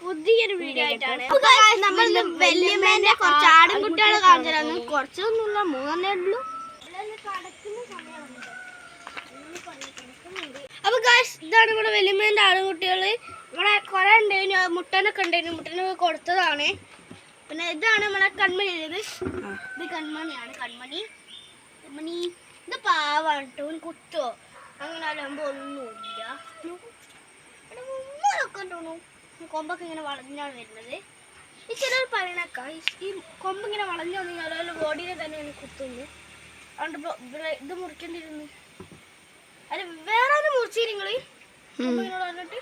പുതിയൊരു വീഡിയോ ആയിട്ടാണ് നമ്മൾ വല്യമ്മേന്റെ കുറച്ച് ആടുംകുട്ടികളെ കാണിച്ചു. കുറച്ചൊന്നുമില്ല, 3 ഉള്ളൂ. അപ്പൊ ഇതാണ് ഇവിടെ വല്യമ്മേന്റെ ആടുംകുട്ടികള്. ഇവിടെ കുറെ ഉണ്ടായിരുന്നു, മുട്ടനൊക്കെ ഉണ്ടായിരുന്നു, മുട്ടനൊക്കെ കൊടുത്തതാണ്. പിന്നെ ഇതാണ് നമ്മളെ കൺമണി. ഇത് കൺമണിയാണ്. കൺമണി ഇത് പാവാണ് കേട്ടോ. കുത്തോ അങ്ങനെ ആകുമ്പോ ഒന്നുമില്ല. കൊമ്പൊക്കെ ഇങ്ങനെ വളഞ്ഞാണ് വരുന്നത്. ഈ ചിലർ പറയണക്ക ഈ കൊമ്പ് ഇങ്ങനെ വളഞ്ഞു വന്നാൽ ബോഡിയെ തന്നെ കുത്തുന്നു. അതുകൊണ്ട് ഇത് മുറിക്കേണ്ടിയിരുന്നു. അത് വേറെ മുറിച്ചിരിങ്ങൾ പറഞ്ഞിട്ട്.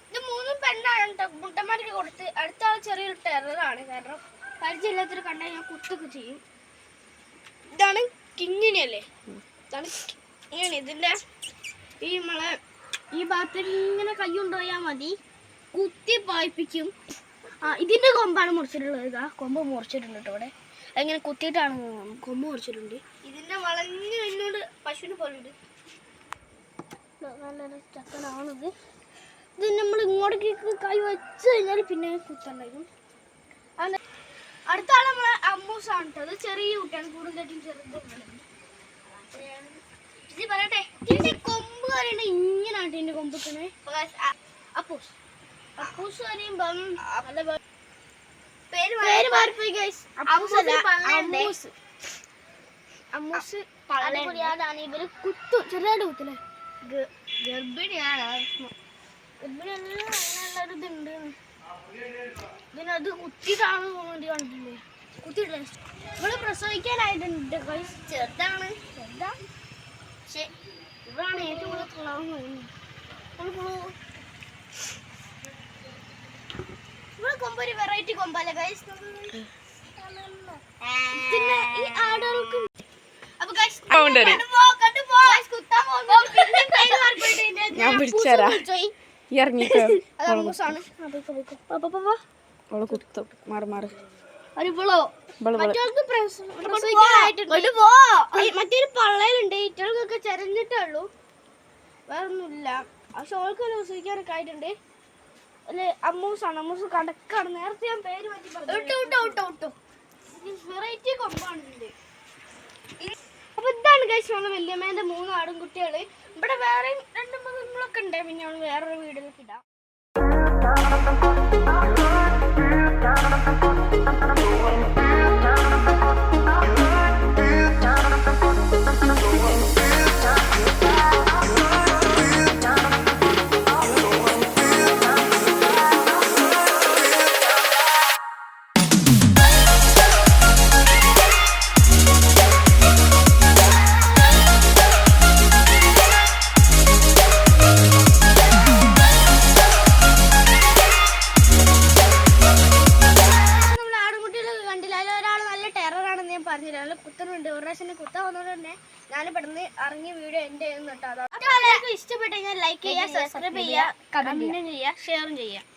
ഇത് 3 പെണ്ണാണ് മുട്ടന്മാർക്ക് കൊടുത്ത്. അടുത്ത ആൾ ചെറിയൊരു ടെററാണ്. കാരണം പരിചയമില്ലാത്തൊരു കണ്ടാൽ ഞാൻ കുത്തൊക്കെ ചെയ്യും. ഇതാണ് കിങ്ങിണിയല്ലേ. ഇതാണ് ഇങ്ങനെ. ഇതിൻ്റെ ഈ ഭാഗത്തേക്ക് ഇങ്ങനെ കൈ കൊണ്ടുപോയാൽ മതി, കുത്തി പായിപ്പിക്കും. ഇതിൻ്റെ കൊമ്പാണ് മുറിച്ചിട്ടുള്ളത്. ഇതാ കൊമ്പ് മുറിച്ചിട്ടുണ്ട് കേട്ടോ. ഇവിടെ അങ്ങനെ കുത്തിയിട്ടാണ് കൊമ്പ് മുറിച്ചിട്ടുണ്ട്. ഇതിൻ്റെ വളഞ്ഞ് എന്നോട് പശുവിന് പോലുണ്ട്. നല്ലൊരു ചക്കനാണിത്. ഇത് നമ്മൾ ഇങ്ങോട്ടേക്ക് കൈ വെച്ച് കഴിഞ്ഞാൽ പിന്നെ കുത്തുണ്ടായിരിക്കും. അടുത്ത ആൾ നമ്മളെ അമ്മൂസാണ് കേട്ടോ. അത് ചെറിയ കുട്ടിയാണ്, കൂടുതലും ചെറുതാണ്. ഇത് പറയട്ടെ, ഇതിന്റെ കൊമ്പ് പറയുന്നത് ഇങ്ങനാണ്. ഇതിന്റെ കൊമ്പൊക്കെ അപ്പൂസ് അപ്പൂസ് പറയുമ്പം പേര് മാറിപ്പോയി ഗൈസ്. അമ്മൂസ് പള്ളയാണ്. ഇവര് കുത്തു, ചെറുതായിട്ട് കുത്തല്ലേ. ഗർഭിണിയാണ്. ഗർഭിണിയുള്ളൊരിതുണ്ട്. ഇതിനത് കുത്തിയിട്ടാണ് തോന്നുന്നത്. കണ്ടില്ലേ, കുത്തിയിട്ടില്ല. ഇവള് പ്രസവിക്കാനായിട്ടുണ്ട് ഗൈസ്. ചെറുതാണ്. പക്ഷെ ഇവരാണ് ഏറ്റവും കൂടുതൽ തുള്ളാവുന്ന തോന്നുന്നു. ഇവിടെ കൊമ്പ് ഒരു വെറൈറ്റി കൊമ്പല്ലേ ഗൈസ്. പിന്നെ ഈ ആടുകൾക്ക് ഞാൻ പിടിച്ചരാ ഇറങ്ങിക്കോ. മറ്റൊരു പള്ളയിലുണ്ട്. ഇറ്റകൾക്കൊക്കെ ചെരഞ്ഞിട്ടേ ഉള്ളൂ, വേറൊന്നുമില്ല. പക്ഷെ ഓൾക്ക് പ്രസവിക്കാനൊക്കെ ആയിട്ടുണ്ട്. അല്ലെ അമ്മൂസാണ്. അമ്മൂസ് കടക്കാണ്. നേരത്തെ ഞാൻ പേര് മാറ്റി പറഞ്ഞു. വെറൈറ്റി കൊമ്പാണ് ഇതിന്റെ. അപ്പൊ ഇതാണ് ഗൈസ് നമ്മള് വല്യമ്മേന്റെ 3 ആടുംകുട്ടികള്. ഇവിടെ വേറെ 2 മൃഗങ്ങളൊക്കെ ഉണ്ട്. പിന്നെ നമ്മൾ വേറൊരു വീഡിയോയിലേക്ക് ഇടാം. പറഞ്ഞില്ല, കുത്തുന്നുണ്ട്. ഒരു പ്രാവശ്യം കുത്താൻ വന്നതുകൊണ്ട് തന്നെ ഞാൻ പെട്ടെന്ന് ഇറങ്ങിയ വീഡിയോ എൻ്റെ കേട്ടോ. ഇഷ്ടപ്പെട്ടു കഴിഞ്ഞാൽ ലൈക്ക് ചെയ്യുക, സബ്സ്ക്രൈബ് ചെയ്യുക, കമന്റ് ചെയ്യുക, ഷെയറും ചെയ്യുക.